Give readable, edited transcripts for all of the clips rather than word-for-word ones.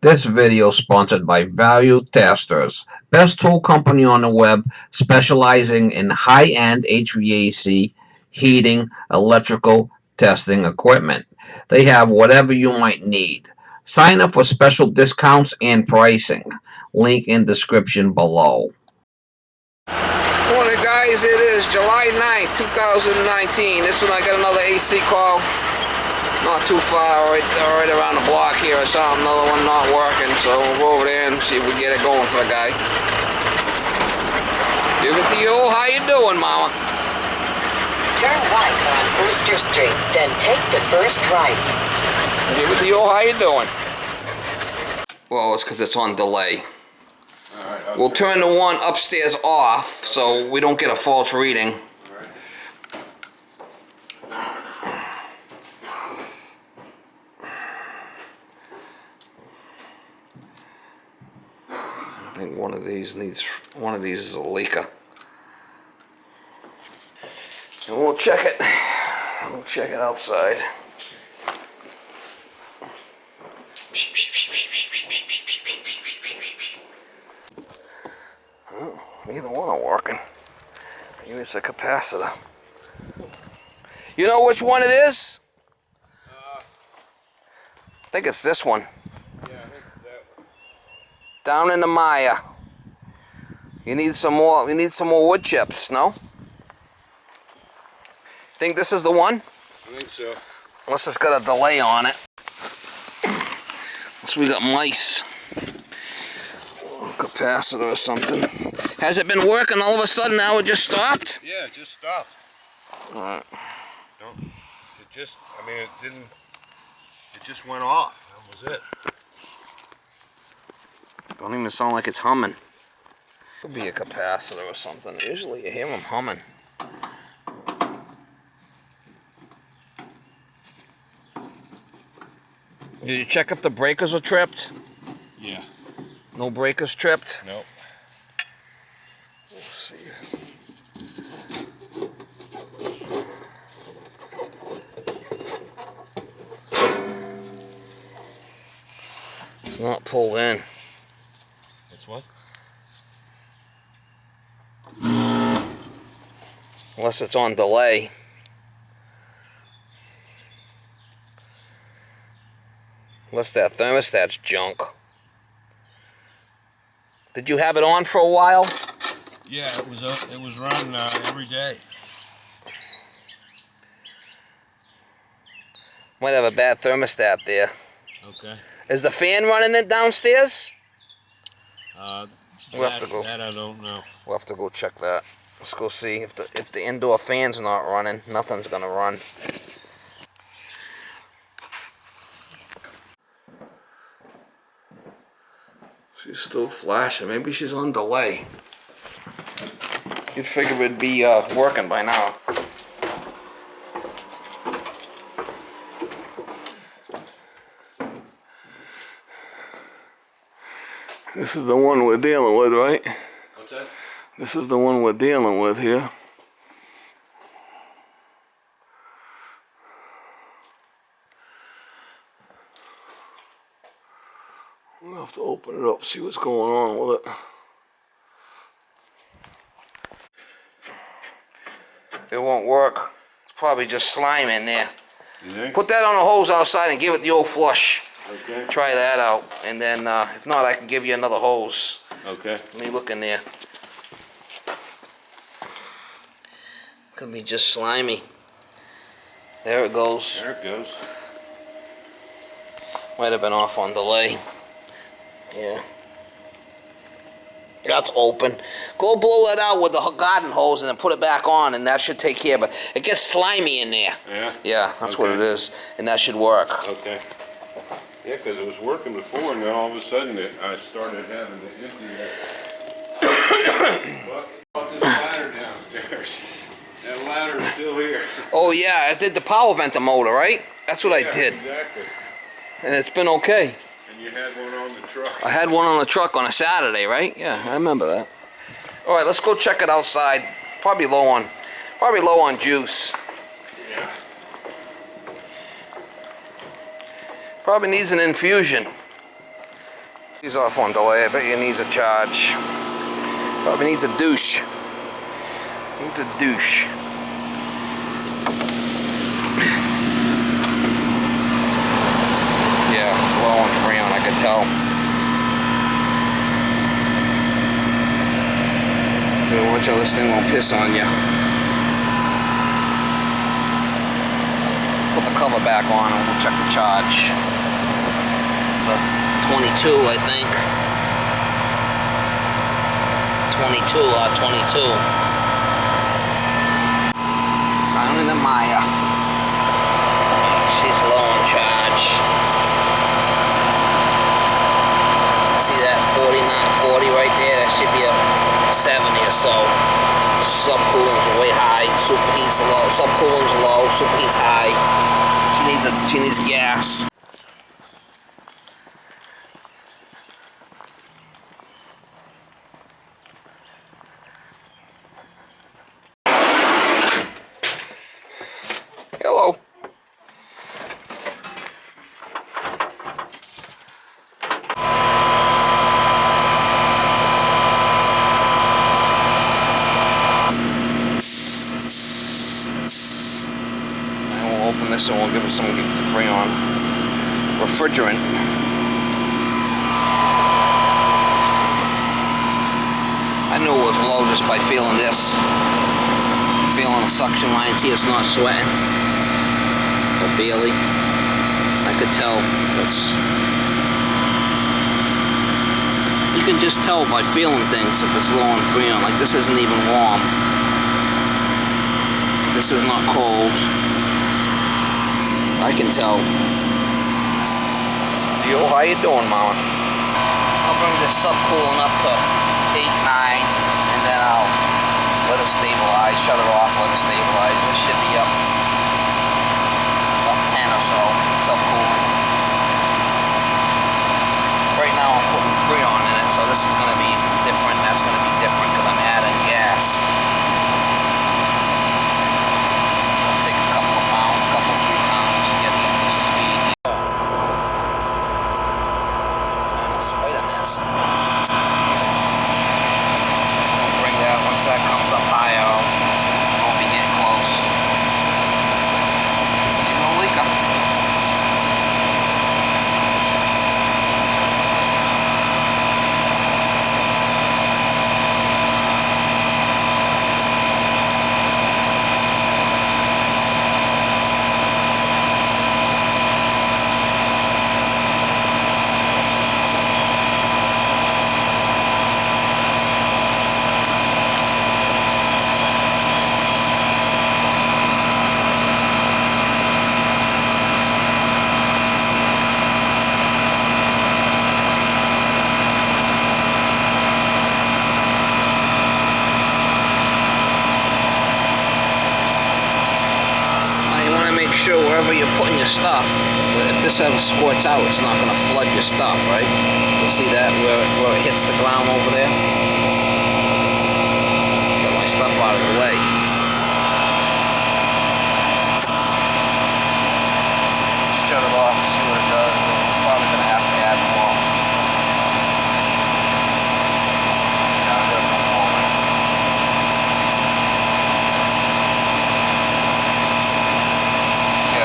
This video is sponsored by Value Testers, best tool company on the web specializing in high-end HVAC, heating, electrical testing equipment. They have whatever you might need. Sign up for special discounts and pricing. Link in description below. Morning guys, it is July 9th, 2019. This one I got another AC call. Not too far, right around the block here or something. Another one not working, so we'll go over there and see if we get it going for the guy. Give it to you. How you doing, Mama? Turn right on Brewster Street, then take the first right. Give it to you. How you doing? Well, it's because it's on delay. Alright, we'll turn the one upstairs off so we don't get a false reading. I think one of these is a leaker. And we'll check it. We'll check it outside. Oh, neither one are working. Maybe it's a capacitor. You know which one it is? I think it's this one. Down in the Maya. You need some more. You need some more wood chips, no? Think this is the one? I think so. Unless it's got a delay on it. Unless we got mice. Capacitor or something. Has it been working all of a sudden now it just stopped? Yeah, it just stopped. Alright. It just, I mean, it just went off. That was it. Don't even sound like it's humming. Could be a capacitor or something. Usually you hear them humming. Did you check if the breakers are tripped? Yeah. No breakers tripped? Nope. We'll see. It's not pulled in. It's what? Unless it's on delay. Unless that thermostat's junk. Did you have it on for a while? Yeah, it was run every day. Might have a bad thermostat there. Okay. Is the fan running it downstairs? We'll have to go. That I don't know. We'll have to go check that. Let's go see if the indoor fan's not running. Nothing's gonna run. She's still flashing. Maybe she's on delay. You'd figure it'd be working by now. This is the one we're dealing with, right? What's that? This is the one we're dealing with here. We'll have to open it up, see what's going on with it. It won't work. It's probably just slime in there. You think? Put that on a hose outside and give it the old flush. Okay. Try that out, and then if not, I can give you another hose. Okay. Let me look in there. Could be just slimy. There it goes. There it goes. Might have been off on delay. Yeah. That's open. Go blow that out with the garden hose and then put it back on, and that should take care of it. It gets slimy in there. Yeah? Yeah, that's Okay. what it is, and that should work. Okay. Yeah, because it was working before, and then all of a sudden I started having to empty that bucket. Brought this ladder downstairs. That ladder is still here. Oh yeah, I did the power vent motor, right? That's what I did. Exactly. And it's been okay. And you had one on the truck. I had one on the truck on a Saturday, right? Yeah, I remember that. All right, let's go check it outside. Probably low on juice. Yeah. Probably needs an infusion. He's off on delay. I bet he needs a charge. Probably needs a douche. Needs a douche. Yeah, it's low on Freon, I could tell. Watch out, this thing won't piss on you. Put the cover back on and we'll check the charge. So 22, I think. 22. Down in the Maya. She's low on charge. See that 40 right there? That should be a 70 or so. Subcooling's way high. Superheat's low. Subcooling's low. Superheat's high. She needs gas. Hello. Open this and we'll give it some Freon refrigerant. I knew it was low just by feeling this. Feeling the suction line. See, it's not sweating. Or barely. I could tell. You can just tell by feeling things if it's low on Freon. Like this isn't even warm. This is not cold. I can tell. Yo, how you doing, Mama? I'll bring this subcooling up to 8, 9, and then I'll let it stabilize, shut it off, let it stabilize. It should be up 10 or so, subcooling. Right now I'm putting Freon in it, so this is going to be different, that's going to be different because I'm adding gas. It'll take a couple of pounds, 3 pounds to get it up to speed. And a spider nest. I'll bring that, once that comes up higher, I won't be getting close. You know, leak up. Sure wherever you're putting your stuff, if this ever squirts out, it's not going to flood your stuff, right? You'll see that where it hits the ground over there. Get my stuff out of the way. Shut it off, see what it does. We're probably going to have to add more. Yeah, I'm going to put more in.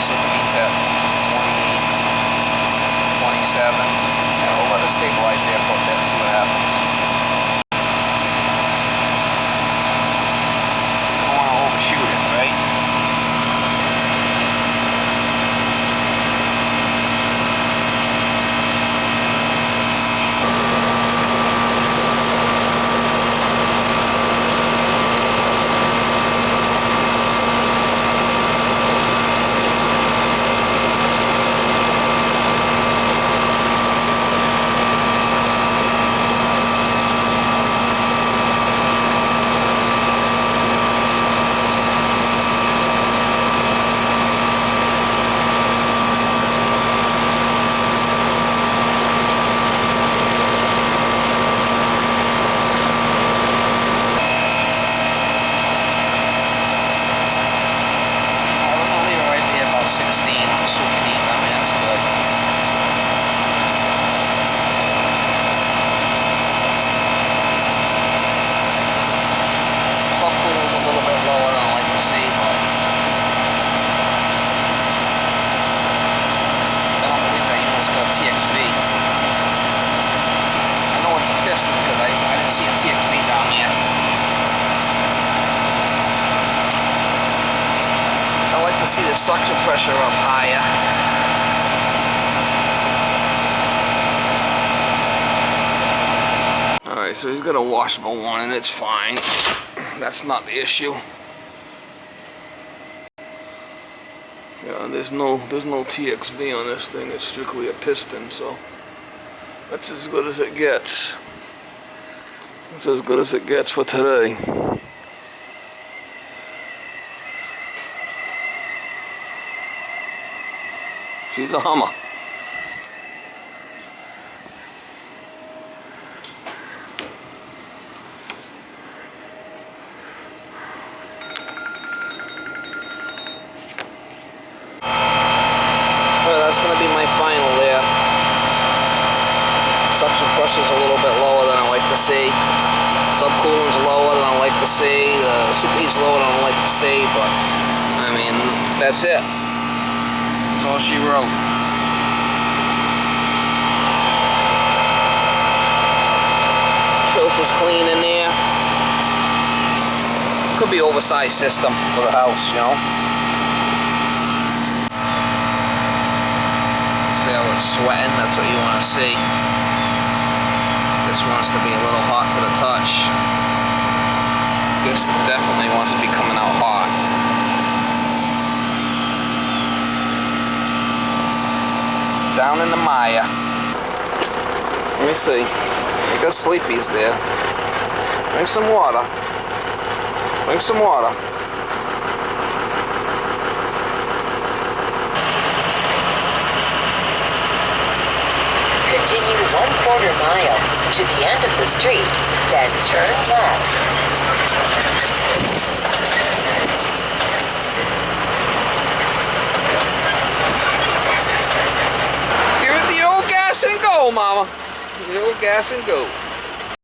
Superheat's at 27. Yeah, we'll let it stabilize there for a bit and see what happens. You don't want to overshoot it, right? suction pressure up higher. Alright, so he's got a washable one and it's fine. That's not the issue. Yeah, there's no TXV on this thing. It's strictly a piston, so that's as good as it gets. That's as good as it gets for today. She's a Hummer. That's going to be my final there. Suction pressure's a little bit lower than I like to see. Subcooling's lower than I like to see. Superheat's lower than I like to see, but I mean, that's it. That's all she wrote. Filter's clean in there. Could be oversized system for the house, you know. Sweating, that's what you want to see. This wants to be a little hot for the touch. This definitely wants to be coming out hot. Down in the mire. Let me see. I got sleepies there. Drink some water. Drink some water. Continue 1/4 mile to the end of the street, then turn left. Give it the old gas and go, Mama. The old gas and go.